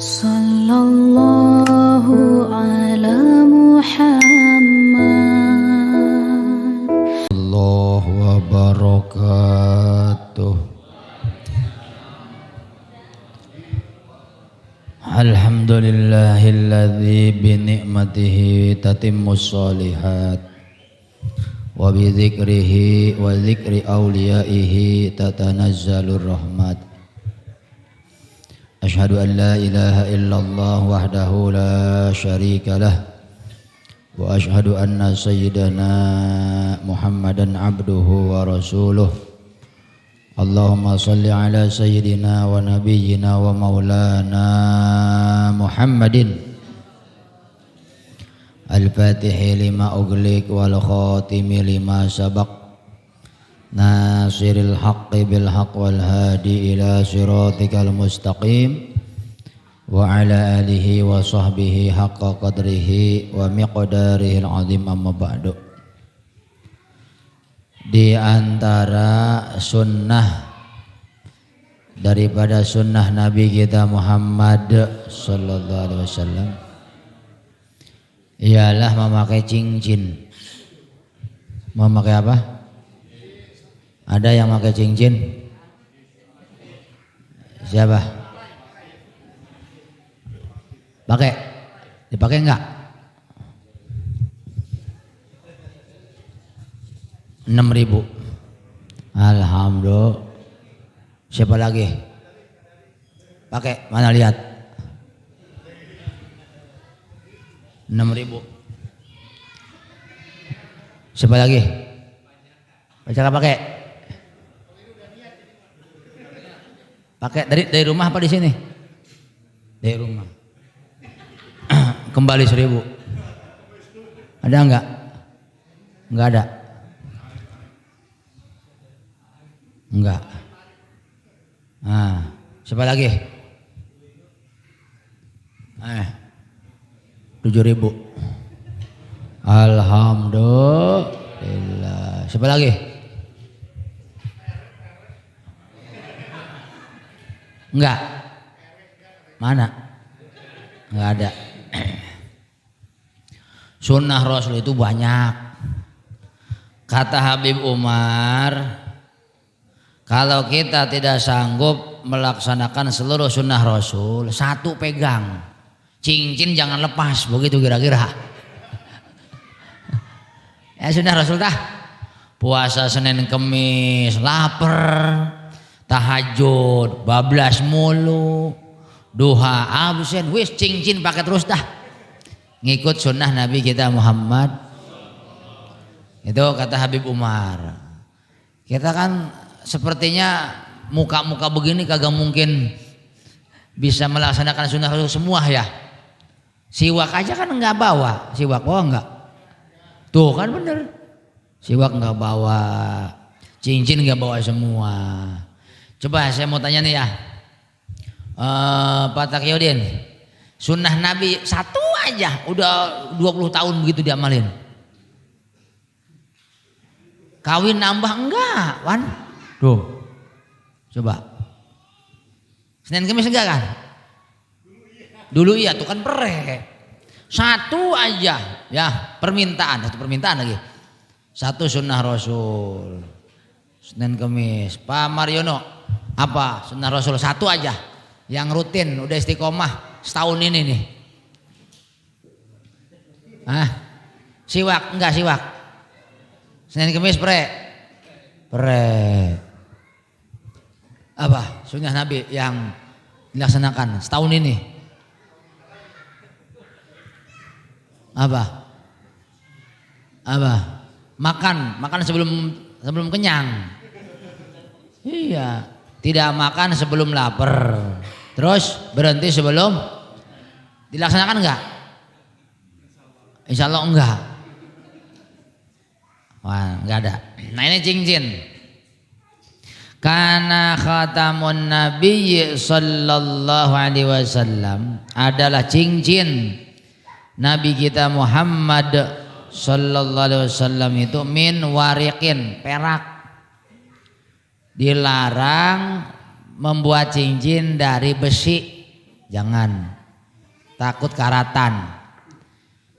Sallallahu ala Muhammad. Allah wa barakatuh. Alhamdulillahilladzi bi ni'matihi tatimmus shalihat wa bi dzikrihi wa dzikri awliyaihi tatanazzalur rahmat. Asyhadu an la ilaha illallah wahdahu la syarika lah wa asyhadu anna sayyidana Muhammadan abduhu wa rasuluh. Allahumma salli ala sayyidina wa nabiyyina wa maulana Muhammadin al-fatihi lima ughliq wal khatimi lima sabaq nasiril haqqi bil haqq wal hadi ila siratikal mustaqim wa ala alihi wa sahbihi haqqa qadrihi wa miqdarihil azim. Amma ba'du. Di antara sunnah daripada sunnah Nabi kita Muhammad sallallahu alaihi wasallam ialah memakai cincin. Memakai apa? Ada yang pakai cincin? Siapa? Pakai? Dipakai enggak? 6.000. Alhamdulillah. Siapa lagi? Pakai? Mana lihat? 6.000. Siapa lagi? Baca pakai? Pakai dari rumah apa di sini? Dari rumah. Kembali 1.000. Ada enggak? Enggak ada. Enggak. Nah, siapa lagi? 7.000. Alhamdulillah. Siapa lagi? Enggak. Mana? Enggak ada. Sunnah Rasul itu banyak. Kata Habib Umar, kalau kita tidak sanggup melaksanakan seluruh sunnah Rasul, satu pegang, cincin jangan lepas, begitu kira-kira. Ya sunnah Rasul dah. Puasa Senin Kemis, lapar, tahajud, bablas mulu, duha absen, wis cincin pakai terus dah. Ngikut sunnah Nabi kita Muhammad. Itu kata Habib Umar. Kita kan sepertinya muka-muka begini kagak mungkin bisa melaksanakan sunnah Rasul semua ya. Siwak aja kan enggak bawa, siwak bawa enggak? Tuh kan bener, siwak enggak bawa, cincin enggak bawa semua. Coba saya mau tanya nih ya, Pak Taqiyuddin, sunnah Nabi satu aja udah 20 tahun begitu diamalin. Kawin nambah enggak, Wan? Tuh, coba. Senin Kemis enggak kan? Dulu iya, tuh kan pere. Satu aja, ya permintaan, satu permintaan lagi. Satu sunnah Rasul. Senin Kemis. Pak Mariono, apa sunnah Rasul satu aja? Yang rutin, udah istiqomah setahun ini nih. Siwak, enggak siwak? Senin Kemis pre. Apa sunnah Nabi yang dilaksanakan setahun ini? Apa? Makan sebelum kenyang. Iya, tidak makan sebelum lapar. Terus berhenti sebelum dilaksanakan enggak? Insya Allah enggak. Wah, enggak ada. Nah ini cincin. Karena khatamun Nabi sallallahu alaihi wasallam adalah cincin Nabi kita Muhammad sallallahu alaihi wasallam itu min wariqin, perak. Dilarang membuat cincin dari besi. jangan. Takut karatan.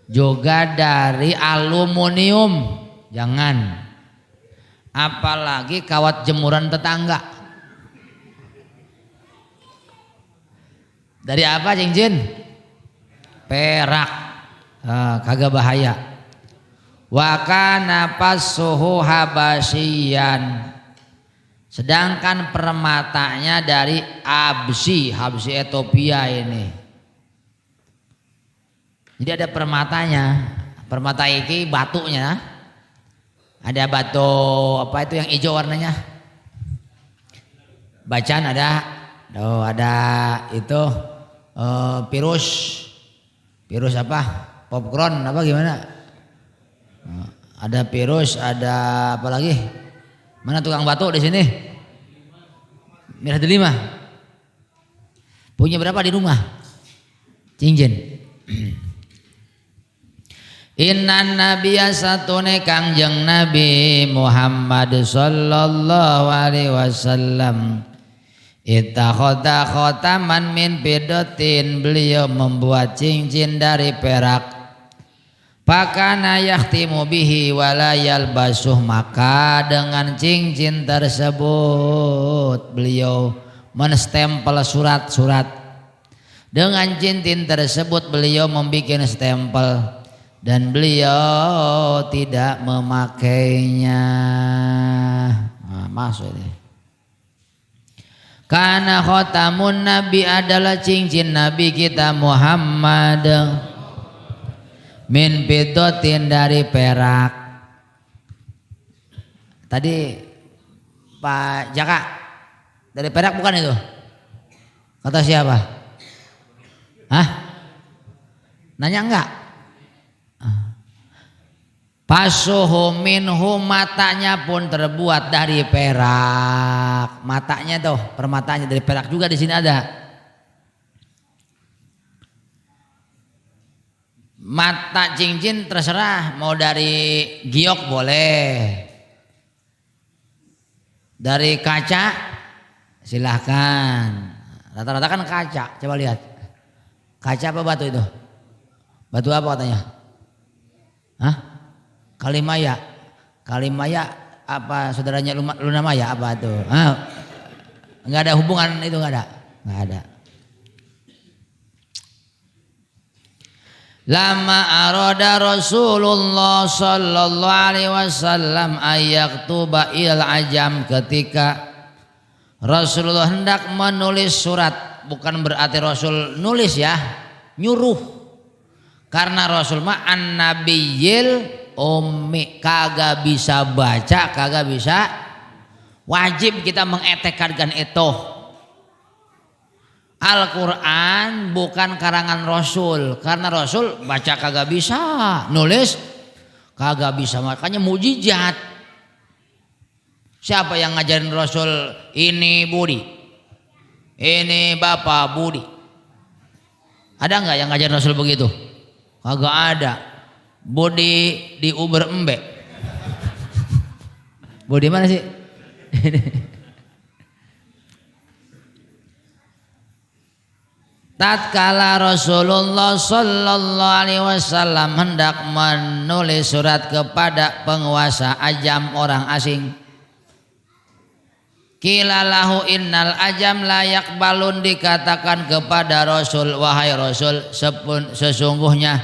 Juga dari aluminium, jangan. Apalagi kawat jemuran tetangga. Dari apa cincin? Perak. Kagak bahaya. Wa kana passuhu habasyian. Sedangkan permatanya dari Habsyi Ethiopia ini. Jadi ada permatanya. Permata iki batunya. Ada batu apa itu yang hijau warnanya? Bacan ada. Oh, ada itu virus. Virus apa? Popcorn apa gimana? Ada virus, ada apa lagi? Mana tukang batu di sini? Mirah delima. Punya berapa di rumah? Cincin. Innan nabiyya satune kangjeng Nabi Muhammad sallallahu alaihi wasallam ittakhadha khataman min fiddatin, beliau membuat cincin dari perak. Pakana yakhtimu bihi wala yalbasuh, maka dengan cincin tersebut beliau menstempel surat-surat. Dengan cincin tersebut beliau membuat stempel dan beliau tidak memakainya. Nah, masuk ini. Karena khatamun Nabi adalah cincin Nabi kita Muhammad min fiddatin, dari perak. Tadi Pak Jaka dari perak bukan itu? Kata siapa? Hah? Nanya enggak? Pasuhu minhu, matanya pun terbuat dari perak. Matanya tuh, permatanya dari perak juga di sini ada. Mata cincin terserah, mau dari giok boleh, dari kaca silahkan. Rata-rata kan kaca, coba lihat. Kaca apa batu itu? Batu apa katanya? Hah? Kalimaya. Kalimaya apa saudaranya Luna Maya apa itu? Enggak ada hubungan itu, enggak ada. Lama arada Rasulullah sallallahu alaihi wasallam ayaktuba il ajam, ketika Rasulullah hendak menulis surat, bukan berarti Rasul nulis ya, nyuruh. Karena Rasul mah an-nabiyil ummi, kagak bisa baca, kagak bisa, wajib kita mengetekadkan itu. Al-Quran bukan karangan Rasul, karena Rasul baca kagak bisa, nulis kagak bisa, makanya mujizat. Siapa yang ngajarin Rasul ini Budi, ini Bapak Budi? Ada nggak yang ngajarin Rasul begitu? Kagak ada. Budi di Uber Embe. Budi mana sih? Tatkala Rasulullah sallallahu alaihi wasallam hendak menulis surat kepada penguasa ajam, orang asing, kilalahu innal ajam layak balun, dikatakan kepada Rasul, wahai Rasul, sesungguhnya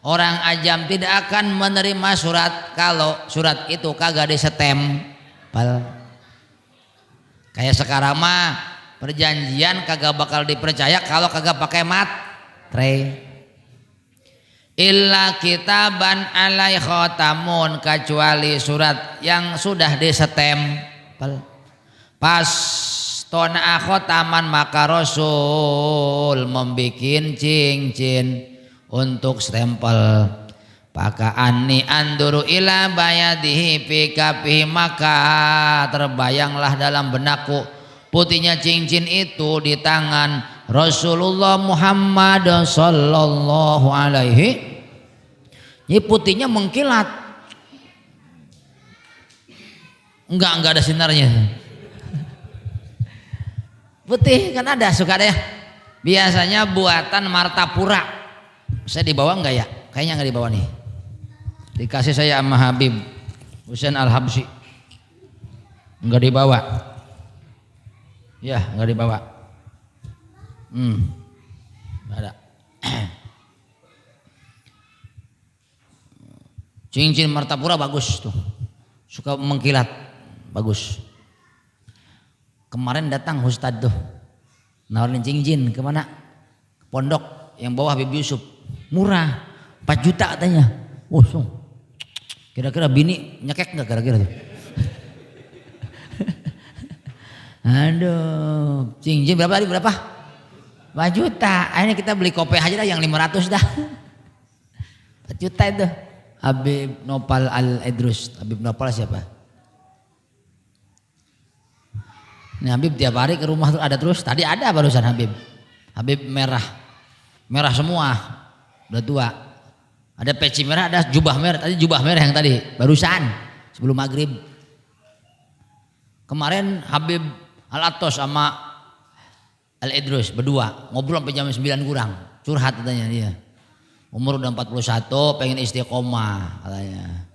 orang ajam tidak akan menerima surat kalau surat itu kagak disestempel. Kayak sekarang mah perjanjian kagak bakal dipercaya kalau kagak pakai matre. Illa kitaban alai khatamun, kecuali surat yang sudah disestempel. Pas tona khotaman, maka Rasul membikin cincin untuk stempel. Pakaani anduru ila bayadihi fi kafihi, maka terbayanglah dalam benakku putihnya cincin itu di tangan Rasulullah Muhammad sallallahu alaihi. Ini putihnya mengkilat, enggak ada sinarnya. Putih kan ada, suka ada ya. Biasanya buatan Martapura. Saya dibawa enggak ya? Kayaknya enggak dibawa nih. Dikasih saya sama Habib Husain Al-Habsyi. Enggak dibawa. Ya, enggak dibawa. Enggak ada. Cincin Martapura bagus tuh. Suka mengkilat. Bagus. Kemarin datang Ustadz tuh. Nawarin cincin kemana? Ke pondok yang bawah Habib Yusuf. Murah. 4 juta katanya. Kira-kira bini nyekek enggak kira-kira tuh? Aduh, cincin berapa tadi? Berapa? 4 juta. Akhirnya kita beli kopi aja dah yang 500 dah. 4 juta itu. Habib Nopal Al-Idrus. Habib Nopal siapa? Ini Habib tiap hari ke rumah ada terus. Tadi ada barusan Habib. Habib merah. Merah semua. Udah tua. Ada peci merah, ada jubah merah. Tadi jubah merah yang tadi. Barusan. Sebelum maghrib. Kemarin Habib Al-Atos sama Al-Idrus berdua. Ngobrol sampai jam 9 kurang. Curhat katanya dia. Umur udah 41, pengen istiqomah katanya.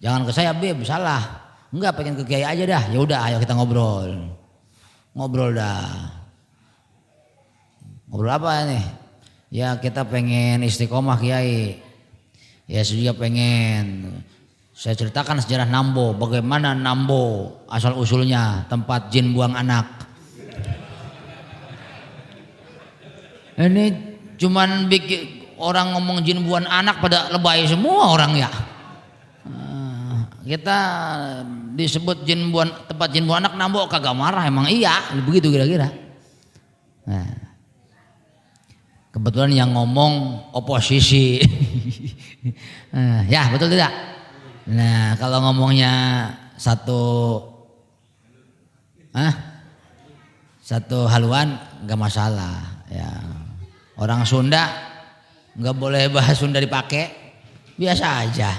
Jangan ke saya Bib, salah. Enggak, pengen ke Kiai aja dah. Ya udah, ayo kita ngobrol. Ngobrol dah. Ngobrol apa nih? Ya kita pengen istiqomah Kiai. Ya saya juga pengen. Saya ceritakan sejarah Nambo, bagaimana Nambo asal usulnya tempat jin buang anak. Ini cuman bikin orang ngomong jin buang anak pada lebay semua orang ya. Kita disebut tempat jin buang anak Nambo kagak marah, emang iya begitu kira-kira. Nah, kebetulan yang ngomong oposisi. Ya betul tidak? Nah kalau ngomongnya satu haluan nggak masalah ya. Orang Sunda nggak boleh bahasa Sunda dipakai, biasa aja.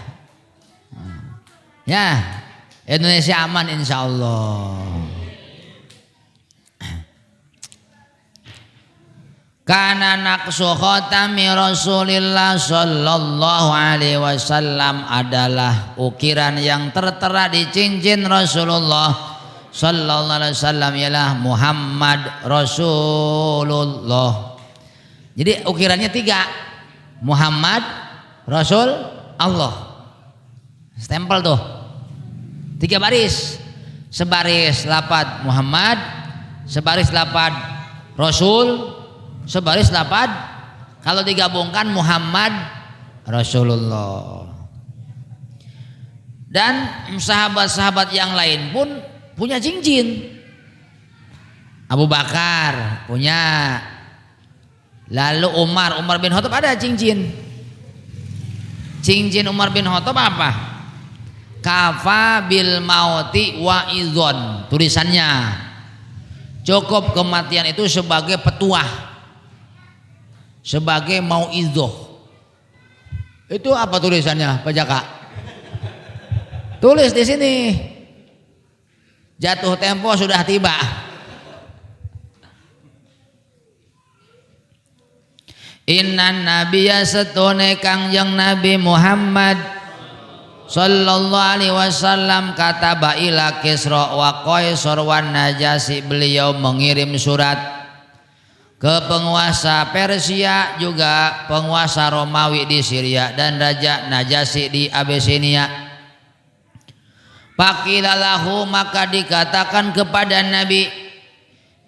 Ya Indonesia aman insya Allah. Kana naqsu khatami Rasulillah sallallahu alaihi wasallam adalah ukiran yang tertera di cincin Rasulullah sallallahu alaihi wasallam ialah Muhammad Rasulullah. Jadi ukirannya 3. Muhammad Rasul Allah. Stempel tuh. 3 baris. Sebaris lapad Muhammad, sebaris lapad Rasul, sebaris lapad kalau digabungkan Muhammad Rasulullah. Dan sahabat-sahabat yang lain pun punya cincin. Abu Bakar punya. Lalu Umar bin Khattab ada cincin. Cincin Umar bin Khattab apa? Kafa bil mauti wa idzon. Tulisannya cukup kematian itu sebagai petuah, sebagai mauidzoh. Itu apa tulisannya Pak Jaka? Tulis di sini. Jatuh tempo sudah tiba. Innan nabiyya setune kangjeng Nabi Muhammad sallallahu alaihi wasallam kataba ila Kisra wa Qaisar wan Najasyi, beliau mengirim surat ke penguasa Persia juga penguasa Romawi di Syria dan Raja Najasyi di Abisinia. Faqilalahu, maka dikatakan kepada Nabi,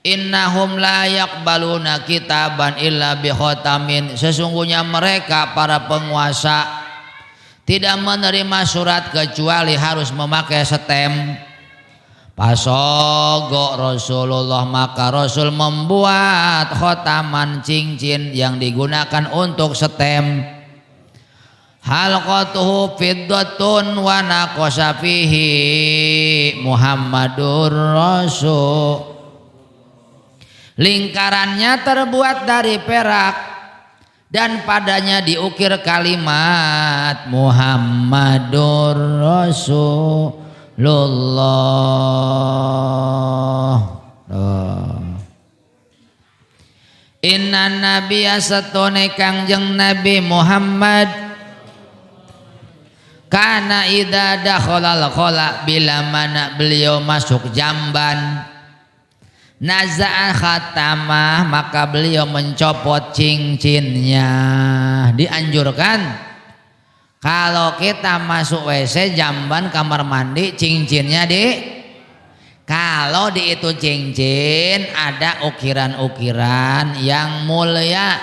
innahum la yaqbaluna kitaban illa bi khatamin, sesungguhnya mereka para penguasa tidak menerima surat kecuali harus memakai setem. Pasogo Rasulullah, maka Rasul membuat khotaman cincin yang digunakan untuk setem. Halqatuhu fiddatun wa naqasha fihi Muhammadur Rasul. Lingkarannya terbuat dari perak dan padanya diukir kalimat Muhammadur Rasulullah. Inna nabiyya satune Kangjeng Nabi Muhammad kana idza dakhalal khala bila mana beliau masuk jamban naza'a khatamah maka beliau mencopot cincinnya. Dianjurkan kalau kita masuk WC jamban kamar mandi cincinnya kalau di itu cincin ada ukiran-ukiran yang mulia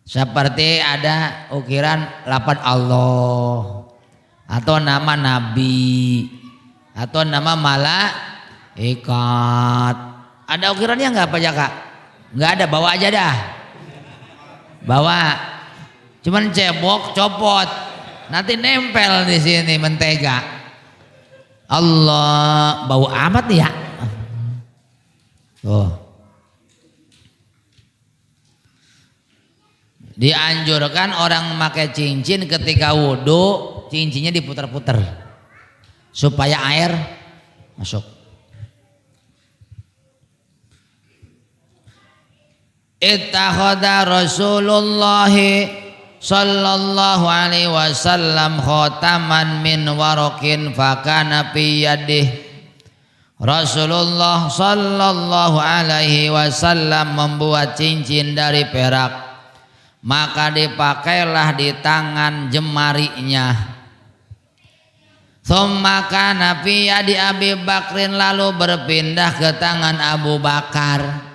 seperti ada ukiran lafaz Allah atau nama Nabi atau nama malaikat. Ada ukirannya nggak Pak Jaka? Nggak ada, bawa aja dah. Bawa. Cuman cebok, copot. Nanti nempel di sini mentega. Allah, bau amat ya. Tuh. Dianjurkan orang memakai cincin ketika wudhu, cincinnya diputar-putar supaya air masuk. Ittakhadha Rasulullah sallallahu alaihi wasallam khataman min warakin fakana fi yadih. Rasulullah sallallahu alaihi wasallam membuat cincin dari perak, maka dipakailah di tangan jemarinya. Tsumma kana fi yadi Abi Bakrin, lalu berpindah ke tangan Abu Bakar.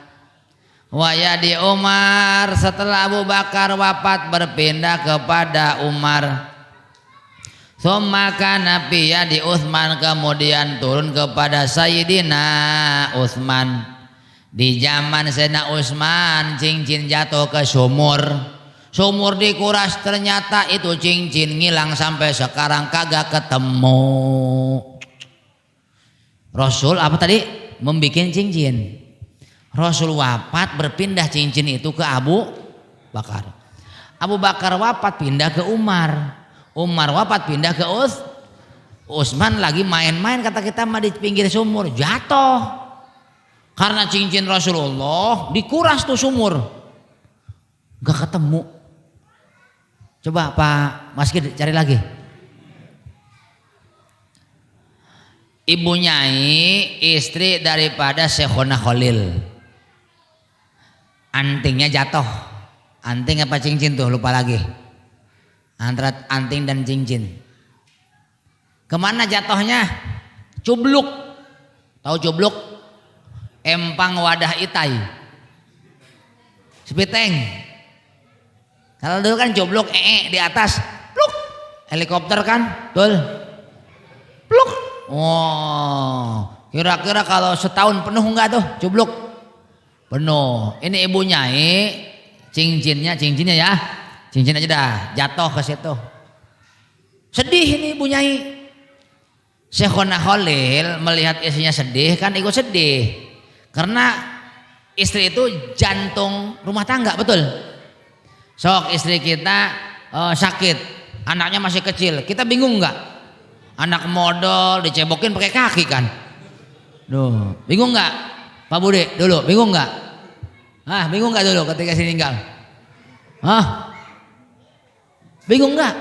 Wa yadi Umar, setelah Abu Bakar wafat berpindah kepada Umar. Tsumma kana fi yadi Utsman, kemudian turun kepada Sayyidina Utsman. Di zaman Sayyidina Utsman cincin jatuh ke sumur. Sumur dikuras, ternyata itu cincin ngilang sampai sekarang kagak ketemu. Rasul apa tadi? Membikin cincin. Rasul wafat berpindah cincin itu ke Abu Bakar. Abu Bakar wafat pindah ke Umar. Umar wafat pindah ke Utsman. Lagi main-main kata kita mah di pinggir sumur, jatuh. Karena cincin Rasulullah dikuras tuh sumur. Gak ketemu. Coba Pak Mas Kid cari lagi. Ibu Nyai istri daripada Syekhona Khalil. Antingnya jatuh. Anting apa cincin tuh lupa lagi. Antara anting dan cincin. Kemana jatuhnya? Cubluk. Tahu cubluk? Empang wadah itai. Sepiteng. Kalau dulu kan cubluk di atas. Pluk. Helikopter kan? Betul. Pluk. Oh, kira-kira kalau setahun penuh enggak tuh cubluk? Penuh. Ini Ibu Nyai, cincinnya ya, cincin aja dah, jatuh ke situ. Sedih ini Ibu Nyai. Syekhona Khalil melihat istrinya sedih, kan ikut sedih. Karena istri itu jantung rumah tangga, betul. Sok istri kita sakit, anaknya masih kecil, kita bingung nggak? Anak modal dicebokin pakai kaki kan? Duh, bingung nggak? Pak Budi dulu bingung nggak? Bingung nggak dulu ketika si tinggal? Bingung nggak?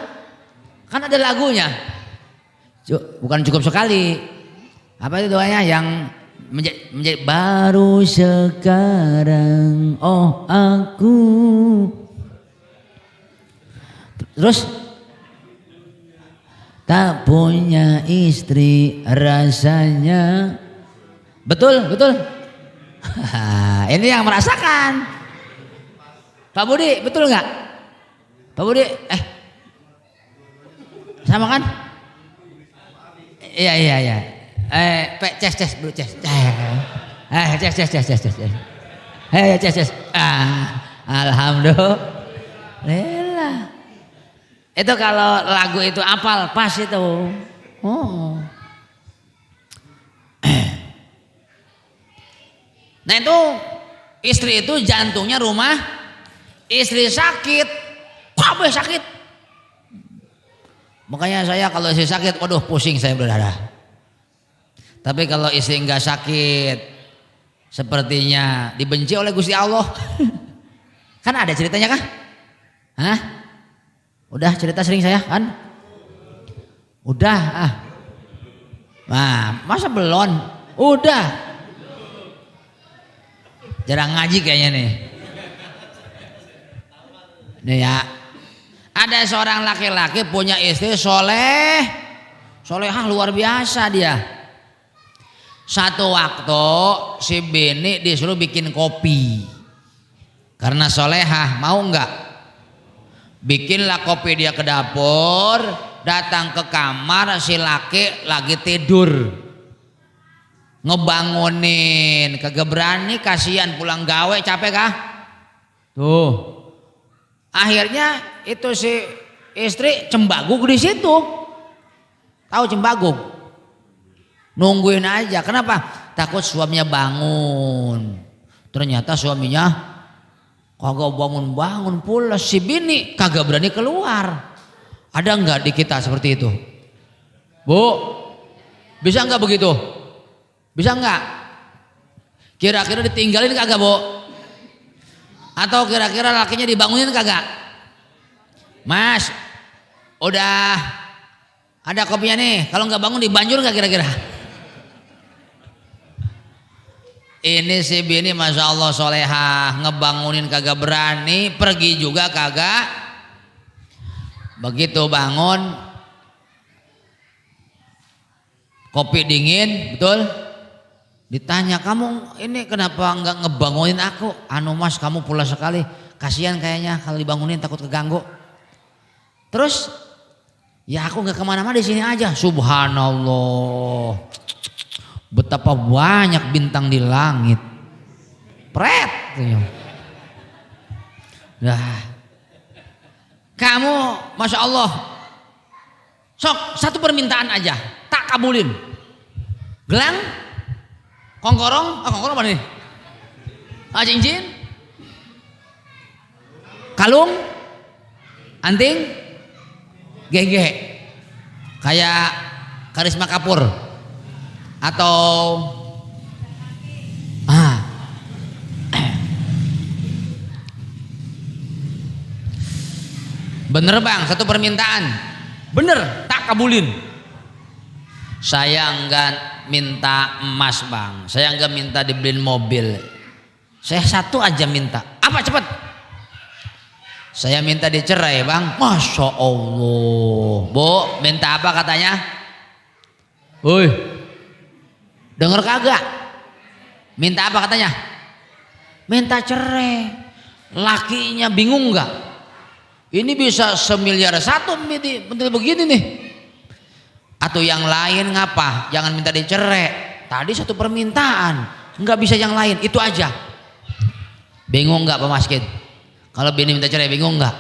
Kan ada lagunya. Bukan cukup sekali. Apa itu doanya yang menjadi baru sekarang oh aku. Terus tak punya istri rasanya. Betul. Ini yang merasakan. Pak Budi, betul nggak? Pak Budi, sama kan? Iya. Ces dulu ces. Ces. Alhamdulillah. Itu kalau lagu itu apal pas itu. Oh. Nah itu istri itu jantungnya rumah, istri sakit, kabeh sakit. Makanya saya kalau istri sakit, waduh pusing saya berdarah. Tapi kalau istri enggak sakit, sepertinya dibenci oleh Gusti Allah. Kan ada ceritanya kah? Hah? Udah cerita sering saya kan? Udah Nah, masa belum? Udah. Jarang ngaji kayaknya nih. Nih ya. Ada seorang laki-laki punya istri solehah luar biasa dia. Satu waktu si bini disuruh bikin kopi. Karena solehah, mau enggak? Bikinlah kopi dia ke dapur, datang ke kamar si laki lagi tidur. Ngebangunin, kagak berani, kasihan pulang gawe, capek kah? Tuh. Akhirnya itu si istri cembaguk di situ. Tahu cembaguk? Nungguin aja. Kenapa? Takut suaminya bangun. Ternyata suaminya kagak bangun-bangun pula. Si bini kagak berani keluar. Ada enggak di kita seperti itu? Bu, bisa enggak begitu? Bisa enggak? Kira-kira ditinggalin kagak, Bu? Atau kira-kira lakinya dibangunin kagak? Mas, udah ada kopinya nih. Kalau nggak bangun dibanjur nggak kira-kira? Ini si bini masya Allah solehah, ngebangunin kagak berani, pergi juga kagak. Begitu bangun, kopi dingin, betul? Ditanya, kamu ini kenapa nggak ngebangunin aku? Anu mas, kamu pula sekali, kasihan kayaknya kalau dibangunin takut keganggu. Terus, ya aku nggak kemana-mana di sini aja. Subhanallah, betapa banyak bintang di langit. Pret, nah, kamu masya Allah, sok satu permintaan aja, tak kabulin. Gelang, kongkorong, kongkorong apa nih? Cincin, kalung, anting, gege, kayak Karisma Kapur atau bener bang, satu permintaan, bener, tak kabulin. Saya enggak minta emas bang, saya enggak minta dibeliin mobil, saya satu aja minta. Apa cepet? Saya minta dicerai bang. Masya Allah. Bu, minta apa katanya? Woi, denger kagak? Minta apa katanya? Minta cerai. Lakinya bingung nggak? Ini bisa 1,1 miliar begini nih. Atau yang lain ngapa? Jangan minta dicerai. Tadi satu permintaan, nggak bisa yang lain, itu aja. Bingung nggak Pak Masjid? Kalau bini minta cerai bingung nggak?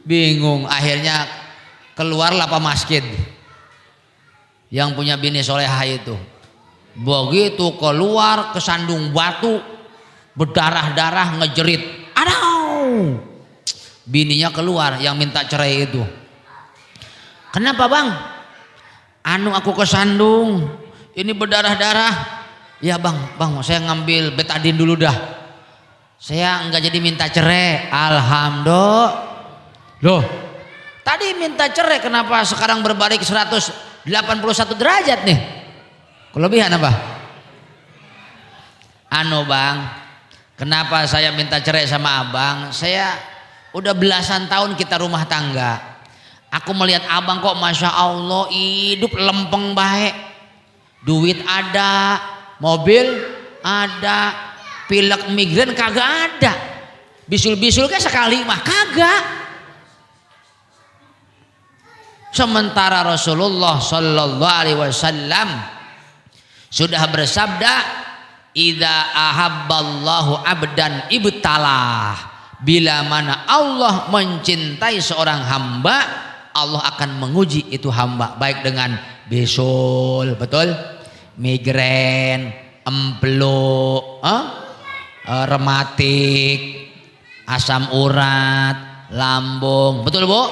Bingung. Akhirnya keluarlah Pak Masjid yang punya bini solehah itu. Begitu keluar kesandung batu, berdarah-darah, ngejerit. Aduh, bininya keluar yang minta cerai itu. Kenapa bang? Anu aku kesandung, ini berdarah-darah. Ya bang, saya ngambil betadin dulu dah. Saya enggak jadi minta cerai. Alhamdulillah. Loh, tadi minta cerai kenapa sekarang berbalik 181 derajat nih? Kelebihan apa? Anu bang, kenapa saya minta cerai sama abang? Saya udah belasan tahun kita rumah tangga. Aku melihat abang kok masya Allah hidup lempeng baik. Duit ada, mobil ada, pilek migran kagak ada. Bisul-bisul kayak sekali mah kagak. Sementara Rasulullah Sallallahu Alaihi Wasallam sudah bersabda, "Idza ahabballahu abdan ibtalah." Bila mana Allah mencintai seorang hamba, Allah akan menguji itu hamba, baik dengan bisul, betul, migren, empluk, rematik, asam urat, lambung, betul bu?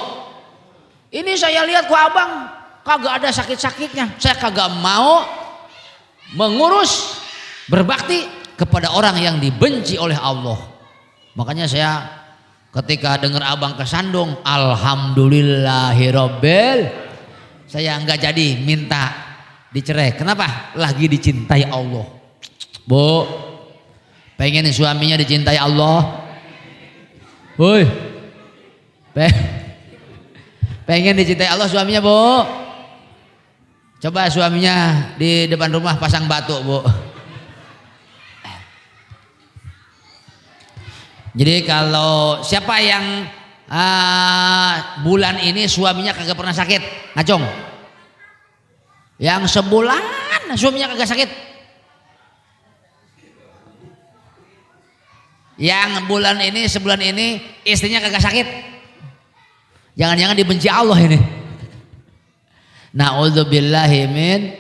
Ini saya lihat ku abang kagak ada sakit-sakitnya. Saya kagak mau mengurus, berbakti kepada orang yang dibenci oleh Allah. Makanya saya ketika dengar abang kesandung, alhamdulillahirobbil, saya nggak jadi minta dicerai. Kenapa? Lagi dicintai Allah. Bu, pengen suaminya dicintai Allah? Woi, pengen dicintai Allah suaminya, Bu? Coba suaminya di depan rumah pasang batu, Bu. Jadi kalau siapa yang bulan ini suaminya kagak pernah sakit, ngacung. Yang sebulan suaminya kagak sakit. Yang bulan ini, sebulan ini istrinya kagak sakit. Jangan-jangan dibenci Allah ini. Na'udzubillahi min.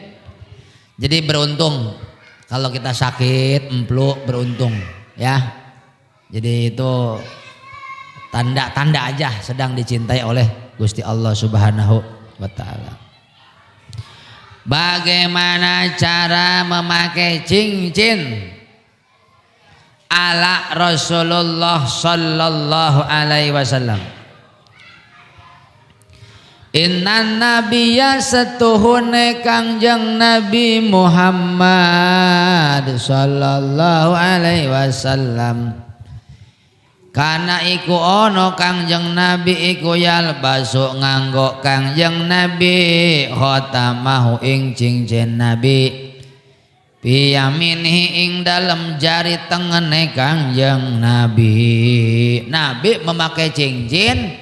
Jadi beruntung kalau kita sakit, empluk, beruntung ya. Jadi itu tanda-tanda aja sedang dicintai oleh Gusti Allah Subhanahu wa taala. Bagaimana cara memakai cincin ala Rasulullah sallallahu alaihi wasallam? Inna nabiyya satuhune Kangjeng Nabi Muhammad sallallahu alaihi wasallam, kana iku ono Kangjeng Nabi iku yalbasu nganggo Kangjeng Nabi khatamahu ing cincin Nabi biyaminihi ing dalem jari tengene Kangjeng Nabi. Nabi memakai cincin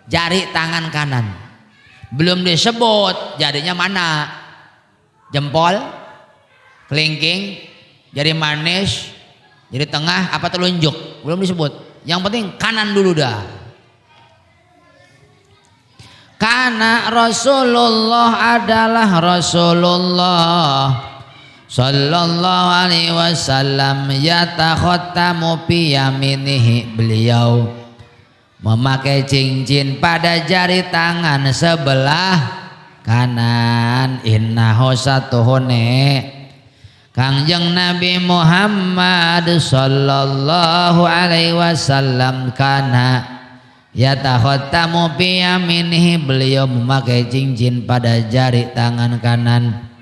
jari tangan kanan. Belum disebut jarinya mana, jempol, kelingking, jari manis, jari tengah apa telunjuk, belum disebut. Yang penting kanan dulu dah. Karena Rasulullah adalah Rasulullah sallallahu alaihi wasallam yatakhattamu bi yaminihi, beliau memakai cincin pada jari tangan sebelah kanan. Innahu satuhune Kangjeng Nabi Muhammad sallallahu alaihi wasallam kana yatakhattamu bi yaminihi, beliau memakai cincin pada jari tangan kanan.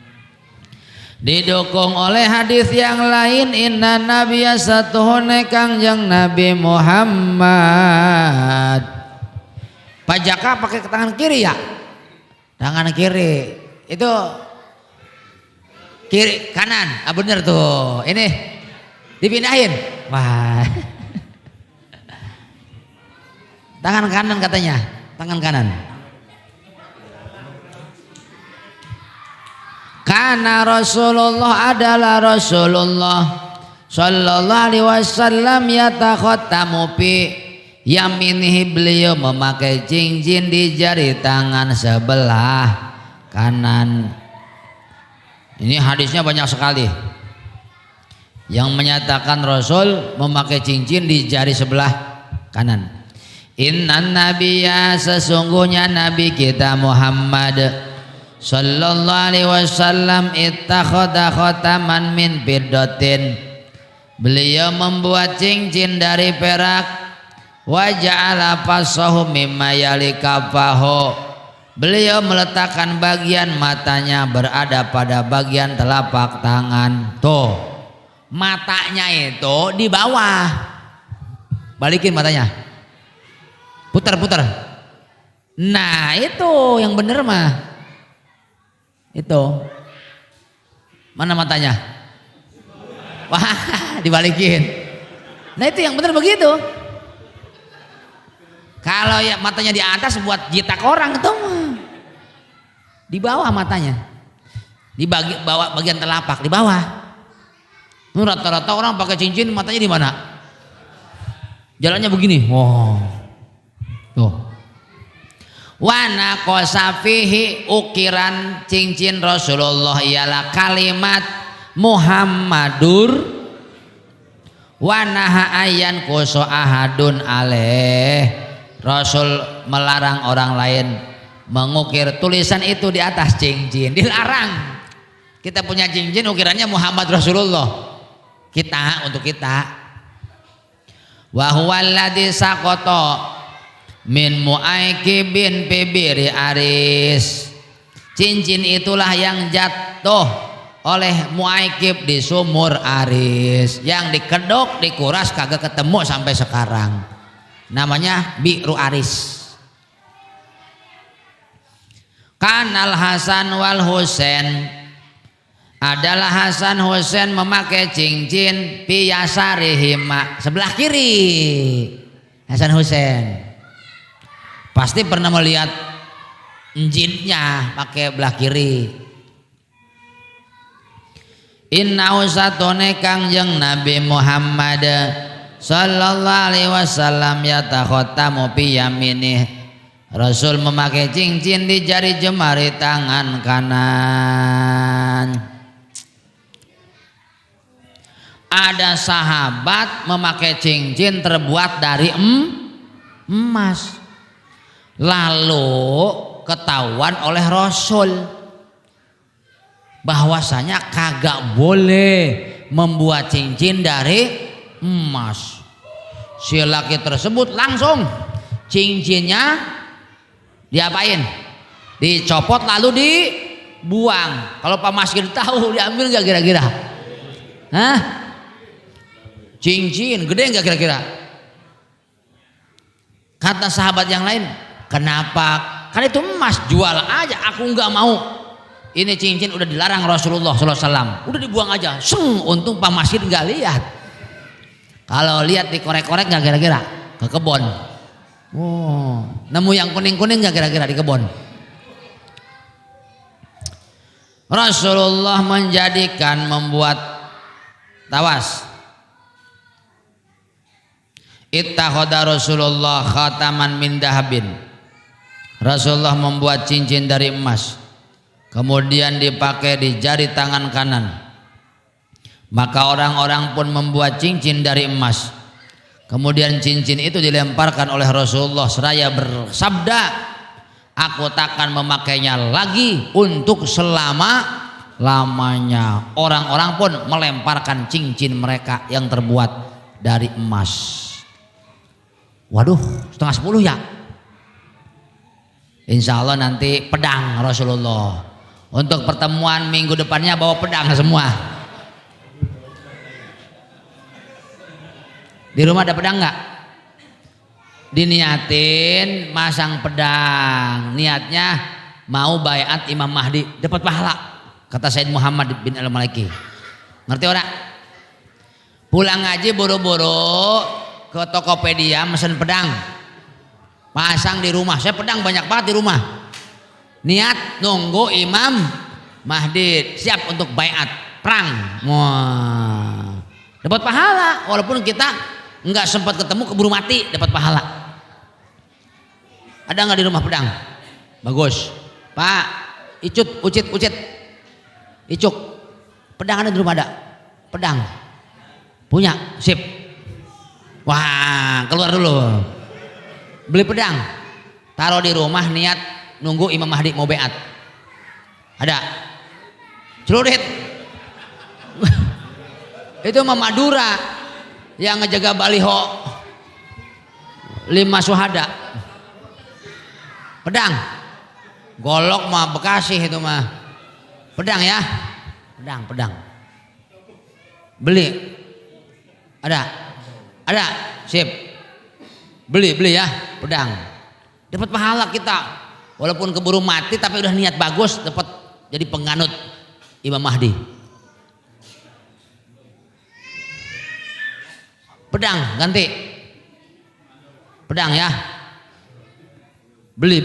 Didukung oleh hadis yang lain, inna nabiyya satuhune Kangjeng Nabi Muhammad. Pak Jaka pakai tangan kiri ya? Tangan kiri. Itu kiri kanan. Ah bener tuh. Ini dipindahin. Wah. Tangan kanan katanya. Tangan kanan. Karena Rasulullah adalah Rasulullah sallallahu alaihi wasallam yatakhattamu bi yaminihi, beliau memakai cincin di jari tangan sebelah kanan. Ini hadisnya banyak sekali yang menyatakan Rasul memakai cincin di jari sebelah kanan. Innan nabiyya, sesungguhnya Nabi kita Muhammad sallallahu alaihi wasallam ittakhadha khataman min fiddatin, beliau membuat cincin dari perak. Wa ja'ala fasahu mimma yali kafahu, beliau meletakkan bagian matanya berada pada bagian telapak tangan. Tuh matanya itu di bawah, balikin matanya, putar-putar. Nah itu yang bener mah. Itu mana matanya? Wah, dibalikin. Nah itu yang benar begitu. Kalau ya matanya di atas buat jitak orang itu di bawah matanya, di bawah bagian telapak di bawah. Rata-rata orang pakai cincin matanya di mana? Jalannya begini. Wow, tuh. Wana kosafihi, ukiran cincin Rasulullah ialah kalimat Muhammadur, wanaha ayan kuso ahadun aleh, Rasul melarang orang lain mengukir tulisan itu di atas cincin, dilarang. Kita punya cincin ukirannya Muhammad Rasulullah. Kita untuk kita. Wa huwa alladzi saqata min muaikibin bibiri aris. Cincin itulah yang jatuh oleh muaikib di sumur aris, yang dikedok dikuras kagak ketemu sampai sekarang. Namanya bi'ru aris. Kanal Hasan wal Husain, adalah Hasan Husain memakai cincin piyasarihima, sebelah kiri. Hasan Husain pasti pernah melihat jinnya pakai belah kiri. Inna usatone kangjeng Nabi Muhammad sallallahu alaihi wasallam yatakhotamu piyaminih. Rasul memakai cincin di jari jemari tangan kanan. Ada sahabat memakai cincin terbuat dari emas. Lalu ketahuan oleh Rasul bahwasanya kagak boleh membuat cincin dari emas. Si laki tersebut langsung cincinnya diapain? Dicopot lalu dibuang. Kalau Pak Maskin tahu diambil nggak kira-kira? Hah? Cincin gede nggak kira-kira? Kata sahabat yang lain, kenapa? Kan itu emas, jual aja. Aku nggak mau. Ini cincin udah dilarang Rasulullah SAW. Udah dibuang aja. Untung Pak Masjid nggak lihat. Kalau lihat dikorek-korek nggak kira-kira? Ke kebon. Oh, nemu yang kuning-kuning nggak kira-kira di kebon? Rasulullah menjadikan membuat tawas. Ittakhadha Rasulullah khataman min dahabin. Rasulullah membuat cincin dari emas, kemudian dipakai di jari tangan kanan. Maka orang-orang pun membuat cincin dari emas. Kemudian cincin itu dilemparkan oleh Rasulullah seraya bersabda, aku takkan memakainya lagi untuk selama-lamanya. Orang-orang pun melemparkan cincin mereka yang terbuat dari emas. Waduh, 9:30 ya. Insya Allah nanti pedang Rasulullah. Untuk pertemuan minggu depannya bawa pedang semua. Di rumah ada pedang nggak? Diniatin masang pedang. Niatnya mau baiat Imam Mahdi, dapat pahala. Kata Said Muhammad bin Al-Maliki. Ngerti orang? Pulang ngaji buru-buru ke Tokopedia mesen pedang, pasang di rumah. Saya pedang banyak banget di rumah. Niat nunggu Imam Mahdi siap untuk baiat perang. Wah, dapat pahala walaupun kita nggak sempat ketemu, keburu mati, dapat pahala. Ada nggak di rumah pedang? Bagus, Pak. Ucit, Icuk, pedang ada di rumah ada? Pedang punya, sip. Wah, keluar dulu. Beli pedang, taruh di rumah, niat nunggu Imam Mahdi mau beat. Ada? Celurit. Itu mah Madura yang ngejaga baliho 5 syuhada. Pedang. Golok mah Bekasi itu mah. Pedang ya? Pedang. Beli. Ada, sip. Beli ya, pedang. Dapat pahala kita. Walaupun keburu mati tapi udah niat bagus, dapat jadi penganut Imam Mahdi. Pedang ganti. Pedang ya. Beli.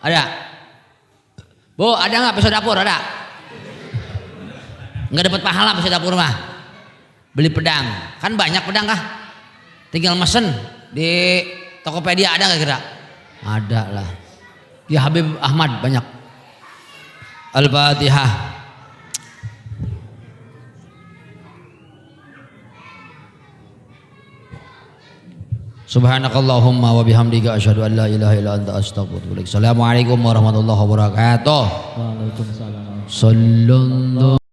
Ada. Bu, ada nggak pisau dapur? Ada. Nggak dapat pahala pisau dapur mah. Beli pedang, kan banyak pedang kah? Tinggal mesen di Tokopedia, ada nggak kira? Ada lah. Di Habib Ahmad banyak. Al-Fatihah. Subhanakallahumma wa bihamdika asyhadu an la ilaha illa anta astaghfiruka wa atubu ilaik. Assalamualaikum warahmatullahi wabarakatuh. Waalaikumsalam. Sallallahu